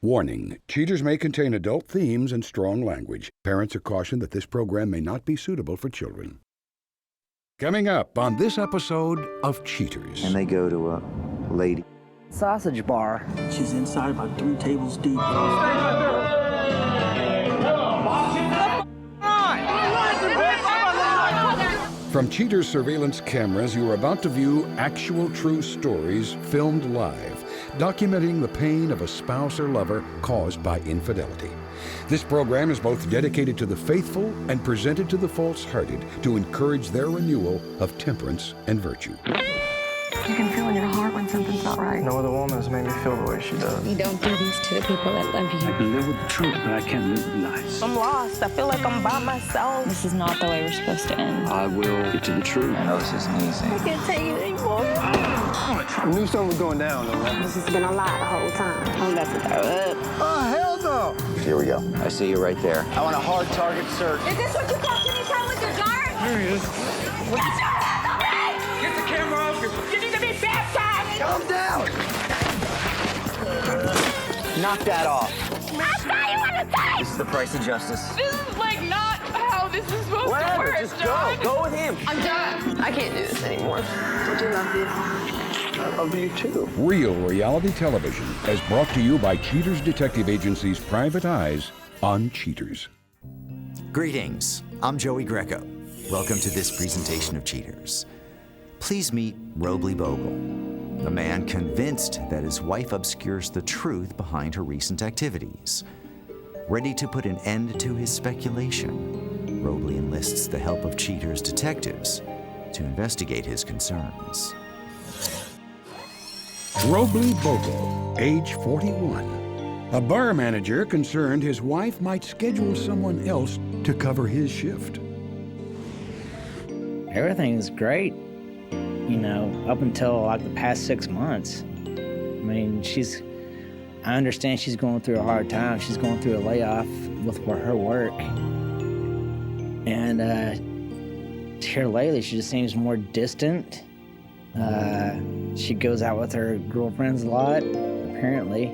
Warning, cheaters may contain adult themes and strong language. Parents are cautioned that this program may not be suitable for children. Coming up on this episode of Cheaters. And they go to a lady. Sausage bar. She's inside about 3 tables deep. From Cheaters surveillance cameras, you are about to view actual true stories filmed live, documenting the pain of a spouse or lover caused by infidelity. This program is both dedicated to the faithful and presented to the false-hearted to encourage their renewal of temperance and virtue. You can feel in your heart when something's not right. No other woman has made me feel the way she does. You don't do this to the people that love you. I can live with the truth, but I can't live with lies. I'm lost. I feel like I'm by myself. This is not the way we're supposed to end. I will get to the truth. I know this isn't easy. I can't take it anymore. I knew something was going down, though, right? This has been a lie the whole time. I'm about to throw up. Oh, hell no! Here we go. I see you right there. I want a hard target search. Is this what you call anytime with your guard? There he is. Get your hands on me! Get the camera off you. You need to be baptized! Calm down! Knock that off. I saw you on the side! This is the price of justice. This is like not how this is supposed to Whatever, work, just John. go. Go with him. I'm done. I can't do this anymore. I do love you. I love you, too. Real reality television is brought to you by Cheaters Detective Agency's Private Eyes on Cheaters. Greetings, I'm Joey Greco. Welcome to this presentation of Cheaters. Please meet Robley Bogle, a man convinced that his wife obscures the truth behind her recent activities. Ready to put an end to his speculation, Robley enlists the help of Cheaters detectives to investigate his concerns. Robley Bogle, age 41. A bar manager concerned his wife might schedule someone else to cover his shift. Everything's great, you know, up until like the past 6 months. I mean, I understand she's going through a hard time. She's going through a layoff with her work. And here lately, she just seems more distant. She goes out with her girlfriends a lot, apparently.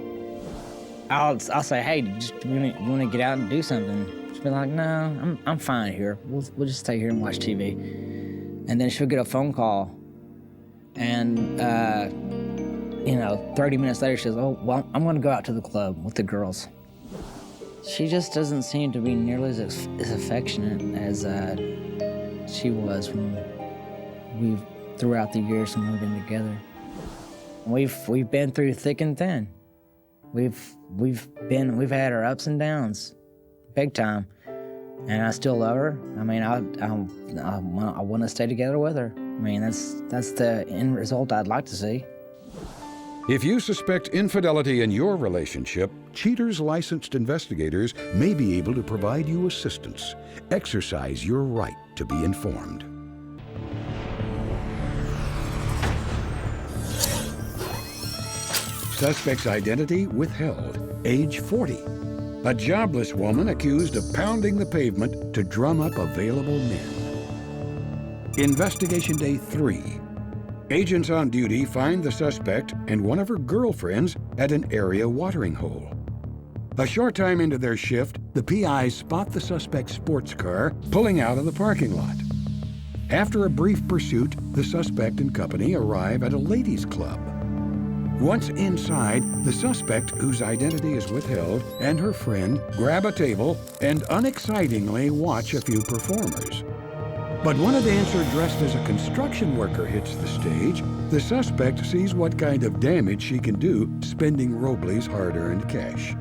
I'll say, hey, you want to get out and do something? She'll be like, no, I'm fine here. We'll just stay here and watch TV. And then she'll get a phone call. And, 30 minutes later, she says, oh, well, I'm going to go out to the club with the girls. She just doesn't seem to be nearly as affectionate as she was throughout the years when we've been together. We've been through thick and thin. We've had our ups and downs, big time, and I still love her. I mean, I want to stay together with her. I mean, that's the end result I'd like to see. If you suspect infidelity in your relationship, Cheaters licensed investigators may be able to provide you assistance. Exercise your right to be informed. Suspect's identity withheld, age 40. A jobless woman accused of pounding the pavement to drum up available men. Investigation Day 3. Agents on duty find the suspect and one of her girlfriends at an area watering hole. A short time into their shift, the PIs spot the suspect's sports car pulling out of the parking lot. After a brief pursuit, the suspect and company arrive at a ladies' club. Once inside, the suspect, whose identity is withheld, and her friend grab a table and unexcitingly watch a few performers. But when a dancer dressed as a construction worker hits the stage, the suspect sees what kind of damage she can do spending Robley's hard-earned cash.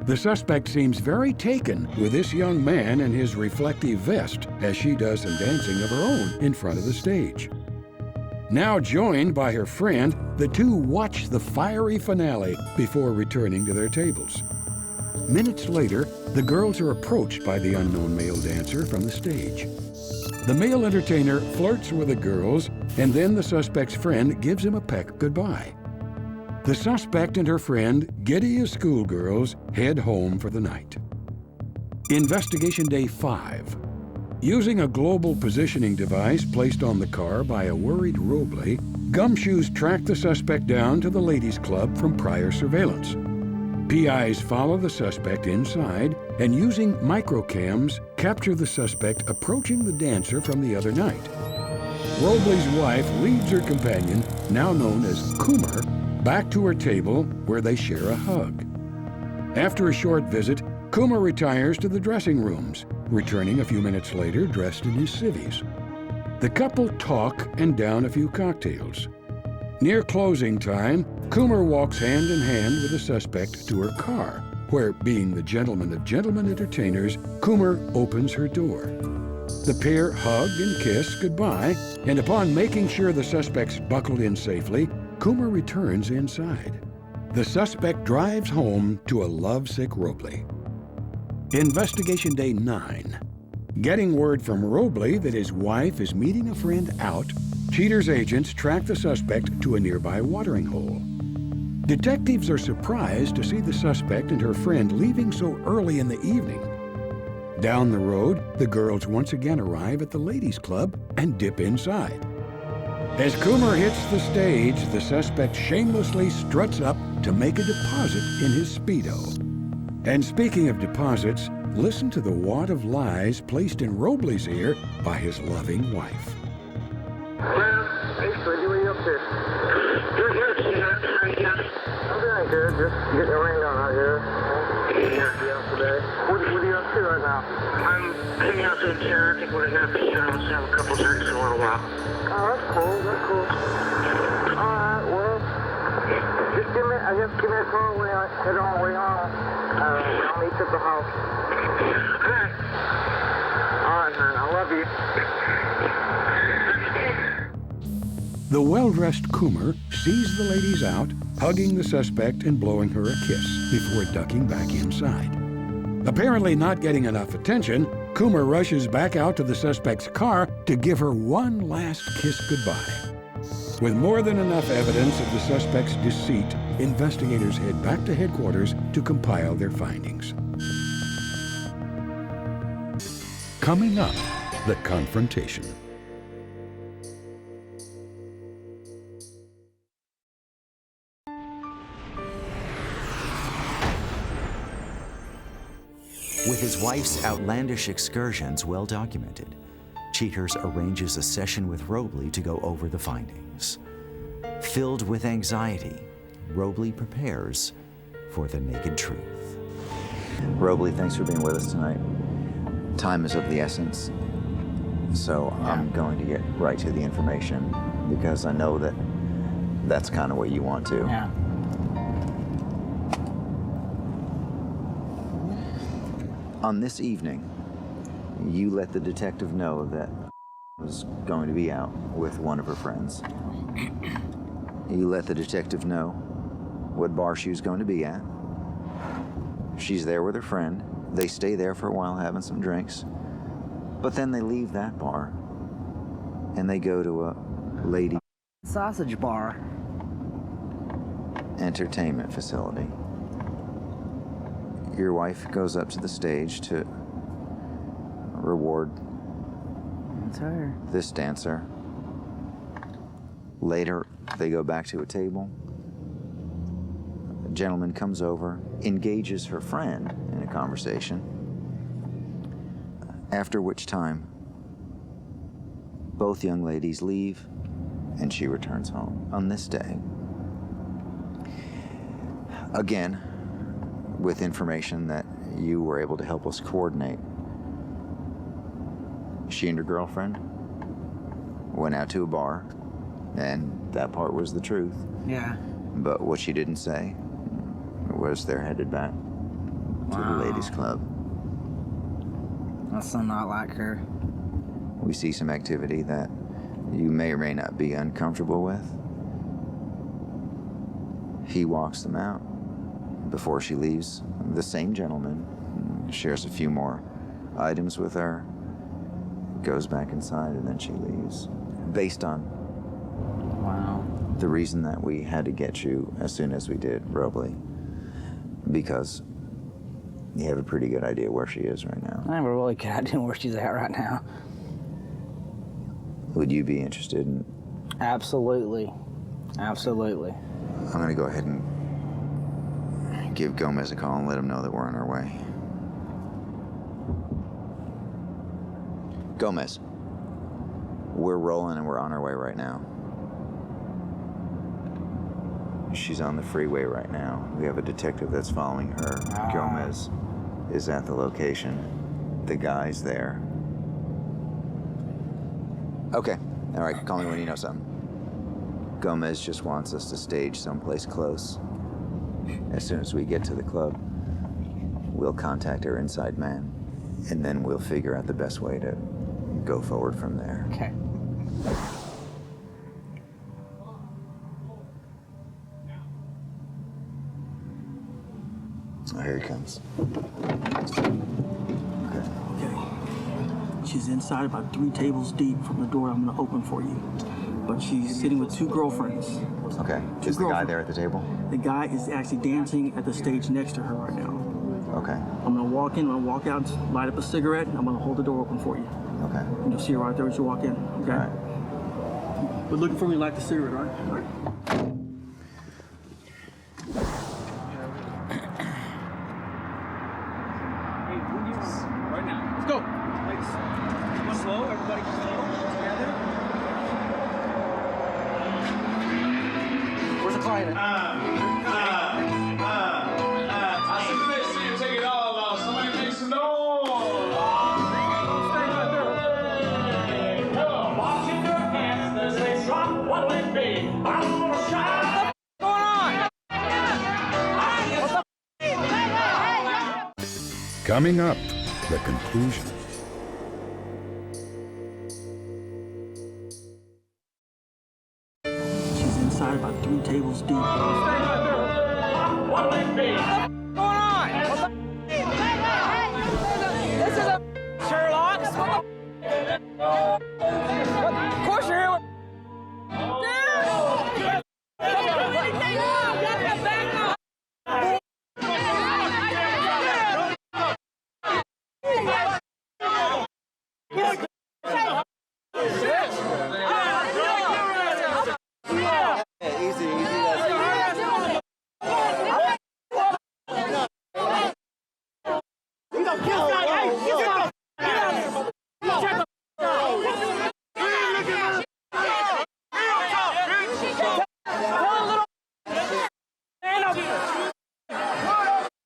The suspect seems very taken with this young man and his reflective vest as she does some dancing of her own in front of the stage. Now joined by her friend, the two watch the fiery finale before returning to their tables. Minutes later, the girls are approached by the unknown male dancer from the stage. The male entertainer flirts with the girls, and then the suspect's friend gives him a peck goodbye. The suspect and her friend, giddy as schoolgirls, head home for the night. Investigation Day 5. Using a global positioning device placed on the car by a worried Robley, Gumshoes track the suspect down to the ladies' club from prior surveillance. PIs follow the suspect inside and using microcams capture the suspect approaching the dancer from the other night. Robley's wife leads her companion, now known as Coomer, back to her table where they share a hug. After a short visit, Coomer retires to the dressing rooms, returning a few minutes later dressed in his civvies. The couple talk and down a few cocktails. Near closing time, Coomer walks hand in hand with the suspect to her car, where, being the gentleman of gentlemen entertainers, Coomer opens her door. The pair hug and kiss goodbye, and upon making sure the suspect's buckled in safely, Coomer returns inside. The suspect drives home to a lovesick Robley. Investigation Day 9. Getting word from Robley that his wife is meeting a friend out, Cheater's agents track the suspect to a nearby watering hole. Detectives are surprised to see the suspect and her friend leaving so early in the evening. Down the road, the girls once again arrive at the ladies' club and dip inside. As Coomer hits the stage, the suspect shamelessly struts up to make a deposit in his Speedo. And speaking of deposits, listen to the wad of lies placed in Robley's ear by his loving wife. Hey, sweetie, what are you up to? I'm doing good. Just getting the rain on out here. Today. What are you up to right now? I'm hanging out to the chair. I think we're going to be let's have a couple drinks in a little while. Oh, that's cool. That's cool. All right, well, just give me a call when I head on way home. I'll meet you at the house. All right. All right, man. I love you. The well-dressed Coomer sees the ladies out, hugging the suspect and blowing her a kiss before ducking back inside. Apparently not getting enough attention, Coomer rushes back out to the suspect's car to give her one last kiss goodbye. With more than enough evidence of the suspect's deceit, investigators head back to headquarters to compile their findings. Coming up, the confrontation. With his wife's outlandish excursions well documented, Cheaters arranges a session with Robley to go over the findings. Filled with anxiety, Robley prepares for the naked truth. Robley, thanks for being with us tonight. Time is of the essence, so I'm going to get right to the information because I know that that's kind of what you want to. Yeah. On this evening, you let the detective know that was going to be out with one of her friends. You let the detective know what bar she was going to be at. She's there with her friend. They stay there for a while having some drinks, but then they leave that bar and they go to a lady Sausage bar. entertainment facility. Your wife goes up to the stage to reward That's her. this dancer. Later, they go back to a table. A gentleman comes over, engages her friend in a conversation, after which time both young ladies leave and she returns home. On this day, again, with information that you were able to help us coordinate, she and her girlfriend went out to a bar, and that part was the truth. Yeah. But what she didn't say was they're headed back to the ladies' club. That's so not like her. We see some activity that you may or may not be uncomfortable with. He walks them out. Before she leaves, the same gentleman shares a few more items with her, goes back inside, and then she leaves. Based on the reason that we had to get you as soon as we did, Robley, because you have a pretty good idea where she is right now. I have a really good idea where she's at right now. Would you be interested in? Absolutely. Absolutely. I'm gonna go ahead and Give Gomez a call and let him know that we're on our way. Gomez, we're rolling and we're on our way right now. She's on the freeway right now. We have a detective that's following her. Gomez is at the location. The guy's there. Okay, all right, call me when you know something. Gomez just wants us to stage someplace close. As soon as we get to the club, we'll contact her inside man, and then we'll figure out the best way to go forward from there. Okay. Oh, here he comes. Okay. She's inside about 3 tables deep from the door I'm gonna open for you. But she's sitting with 2 girlfriends. Okay. Is the guy there at the table? The guy is actually dancing at the stage next to her right now. Okay. I'm gonna walk in, I'm gonna walk out, light up a cigarette, and I'm gonna hold the door open for you. Okay. And you'll see her right there as you walk in, okay? All right. But looking for me to light the cigarette, right? All right. Right now. Let's go. Please. Slow, everybody slow. Together. Where's the client? I see the next scene. Take it all off. Somebody make some noise. Stay right there. Come on. Watch in your hands. There's a drop. What'll it be? I'm gonna shine. What's going on? Coming up, the conclusion. She's inside about 3 tables deep. What'll it be? What's going on? This is a Sherlock. Of course you're here.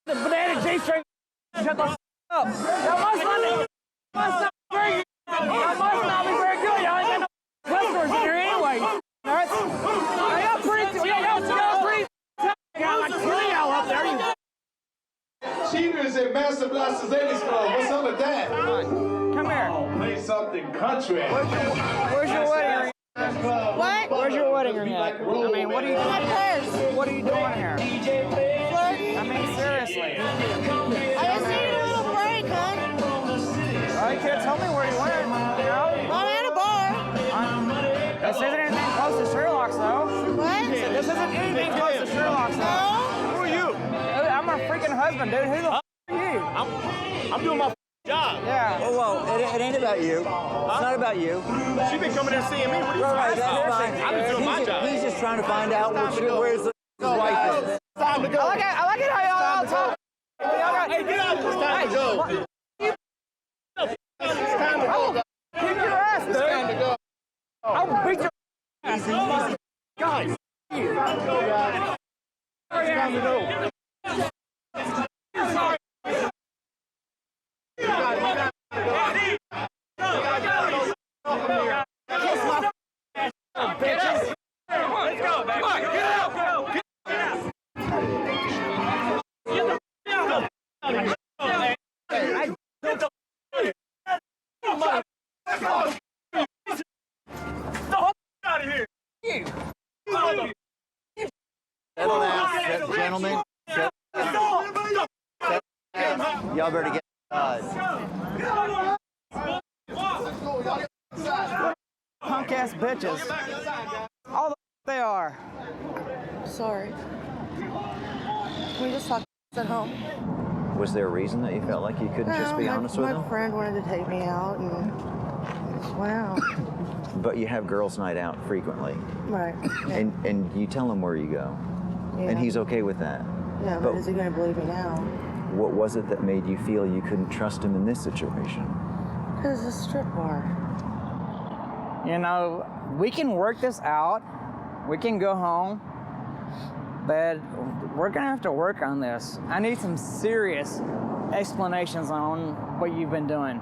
The banana G-string. Shut the f*** up. That must not be very good. Y'all ain't got no customers in here anyway. All right? Y'all pretty. Y'all like kill y'all up there. Cheaters at Master Blasters Ladies Club. What's up with that? Come here. Oh, play something country. Where's your wedding ring? What? Where's your wedding ring at? I mean, what are you doing? My purse. What are you doing here? Flirting. I mean, seriously. I just need a little break, huh? Well, you can't tell me where you went. You know? I'm at a bar. This isn't anything close to Sherlock's, though. What? This isn't anything close to Sherlock's, though. No? Who are you? I'm a freaking husband, dude. Who the f are you? I'm doing my job. Yeah. Whoa, it ain't about you. It's not about you. She been coming there seeing me. What are you Right, talking about? that's fine. I'm just doing my job. He's just trying to find out where's the wife is. Time to go. I like it how y'all all talk. Hey, get out. It's time to go. It's time to go. Kick your ass, dude. It's time to go. I'll beat your ass. Easy. Guys. It's time to go. Let's go, baby. Come on, get out. Out of here. Settle down, gentlemen. Y'all better get Punk ass bitches. All the they are. Sorry. Can we just talk at home? Was there a reason that you felt like you couldn't just be honest with My him? friend wanted to take me out and just went out. But you have girls' night out frequently. Right. And you tell him where you go. Yeah. And he's okay with that. Yeah, but is he going to believe me now? What was it that made you feel you couldn't trust him in this situation? Because it's a strip bar. You know, we can work this out. We can go home. But we're going to have to work on this. I need some serious explanations on what you've been doing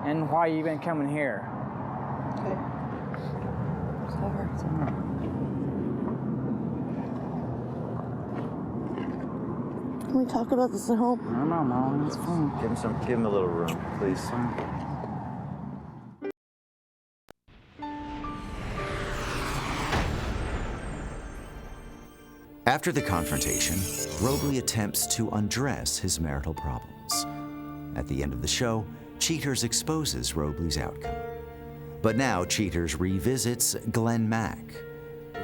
and why you've been coming here. Okay. Sorry. Can we talk about this at home? No, Mom, it's fine. Give him a little room, please. After the confrontation, Robley attempts to undress his marital problems. At the end of the show, Cheaters exposes Robley's outcome. But now Cheaters revisits Glenn Mack.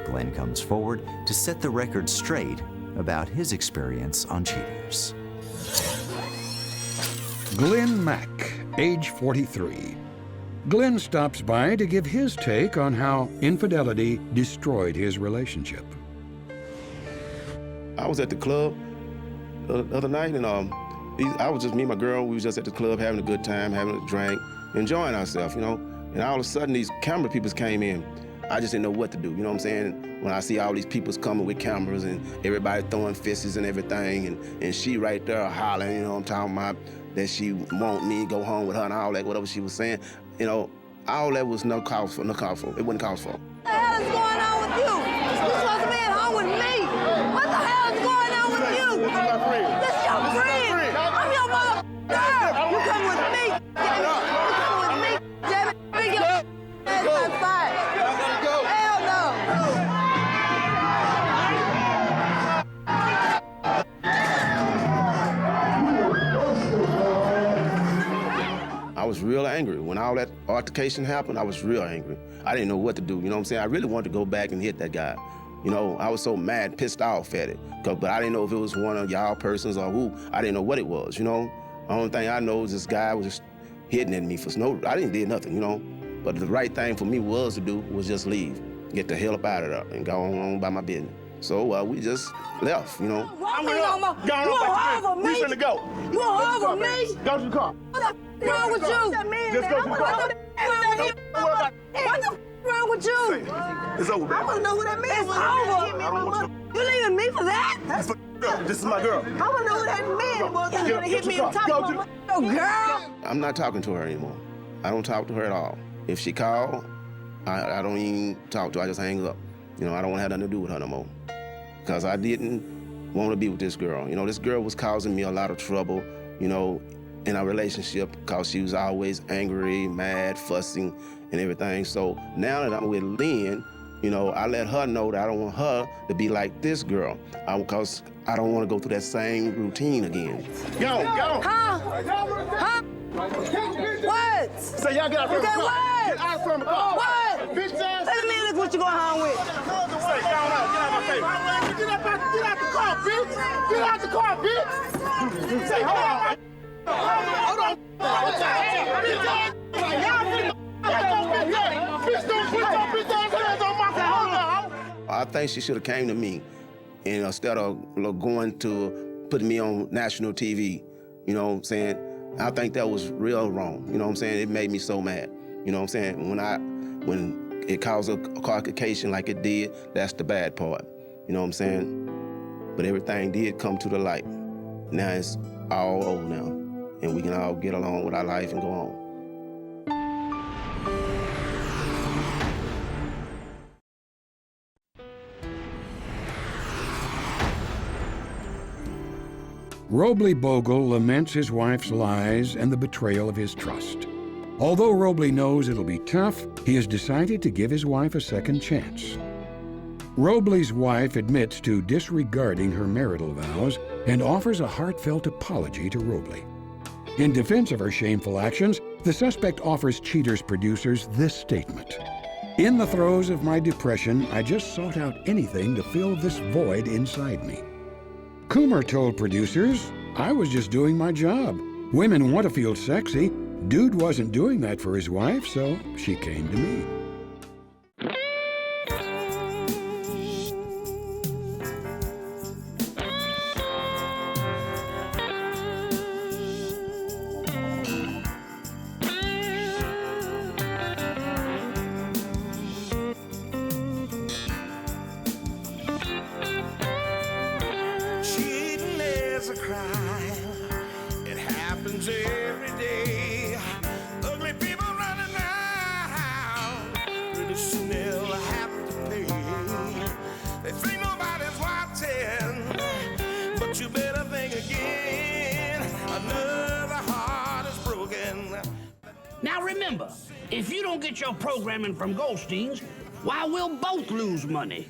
Glenn comes forward to set the record straight about his experience on Cheaters. Glenn Mack, age 43. Glenn stops by to give his take on how infidelity destroyed his relationship. I was at the club the other night, and I was just, me and my girl, we was just at the club having a good time, having a drink, enjoying ourselves, you know? And all of a sudden, these camera people came in. I just didn't know what to do, you know what I'm saying? When I see all these people coming with cameras and everybody throwing fists and everything, and she right there hollering, you know what I'm talking about, that she want me to go home with her and all that, whatever she was saying, you know, all that was no cause for. It wasn't cause for. What the hell is going on with you? You're supposed to be at home with me. What the hell is going on with you? This is my friend. This is your friend. I'm your mother girl. You come with me. Damn it. You come with me. Damn it. Bring your ass outside. Hell no. I was real angry. When all that altercation happened, I was real angry. I didn't know what to do, you know what I'm saying? I really wanted to go back and hit that guy. You know, I was so mad, pissed off at it. But I didn't know if it was one of y'all persons or who. I didn't know what it was, you know? The only thing I know is this guy was just hitting at me for I didn't do nothing, you know? But the right thing for me was to do was just leave, get the hell up out of there and go on by my business. So we just left, you know? I'm no more. You want hard with me? We finna go. You want hard with me? Go to the car. What the wrong with you? Just go to the car. What the wrong with you? It's over, I want to know who that means. It's over. You leaving me for that? This is my girl. I want to know who that man was that's going to hit me and talk about my girl. I'm not talking to her anymore. I don't talk to her at all. If she called, I don't even talk to her. I just hang up. You know, I don't want to have nothing to do with her no more. Because I didn't want to be with this girl. You know, this girl was causing me a lot of trouble, you know, in our relationship because she was always angry, mad, fussing, and everything. So now that I'm with Lynn, you know, I let her know that I don't want her to be like this girl because I don't want to go through that same routine again. Go. Huh? What? Say y'all get out from the car. What? Get out from the car. What? Bitch ass. Let me look what you going home with. Say, get out my face. Get out the car, bitch. Get out the car, bitch. Say, hold on. Hold on. I think she should have came to me, and instead of going to putting me on national TV, you know what I'm saying? I think that was real wrong. You know what I'm saying? It made me so mad. You know what I'm saying? When it caused a complication like it did, that's the bad part. You know what I'm saying? But everything did come to the light. Now it's all over now, and we can all get along with our life and go on. Robley Bogle laments his wife's lies and the betrayal of his trust. Although Robley knows it'll be tough, he has decided to give his wife a second chance. Robley's wife admits to disregarding her marital vows and offers a heartfelt apology to Robley. In defense of her shameful actions, the suspect offers Cheaters producers this statement. "In the throes of my depression, I just sought out anything to fill this void inside me." Coomer told producers, "I was just doing my job. Women want to feel sexy. Dude wasn't doing that for his wife, so she came to me." still have to pay. They think nobody's watching, but you better think again. Another heart is broken. Now remember, if you don't get your programming from Goldstein's, why, we'll both lose money.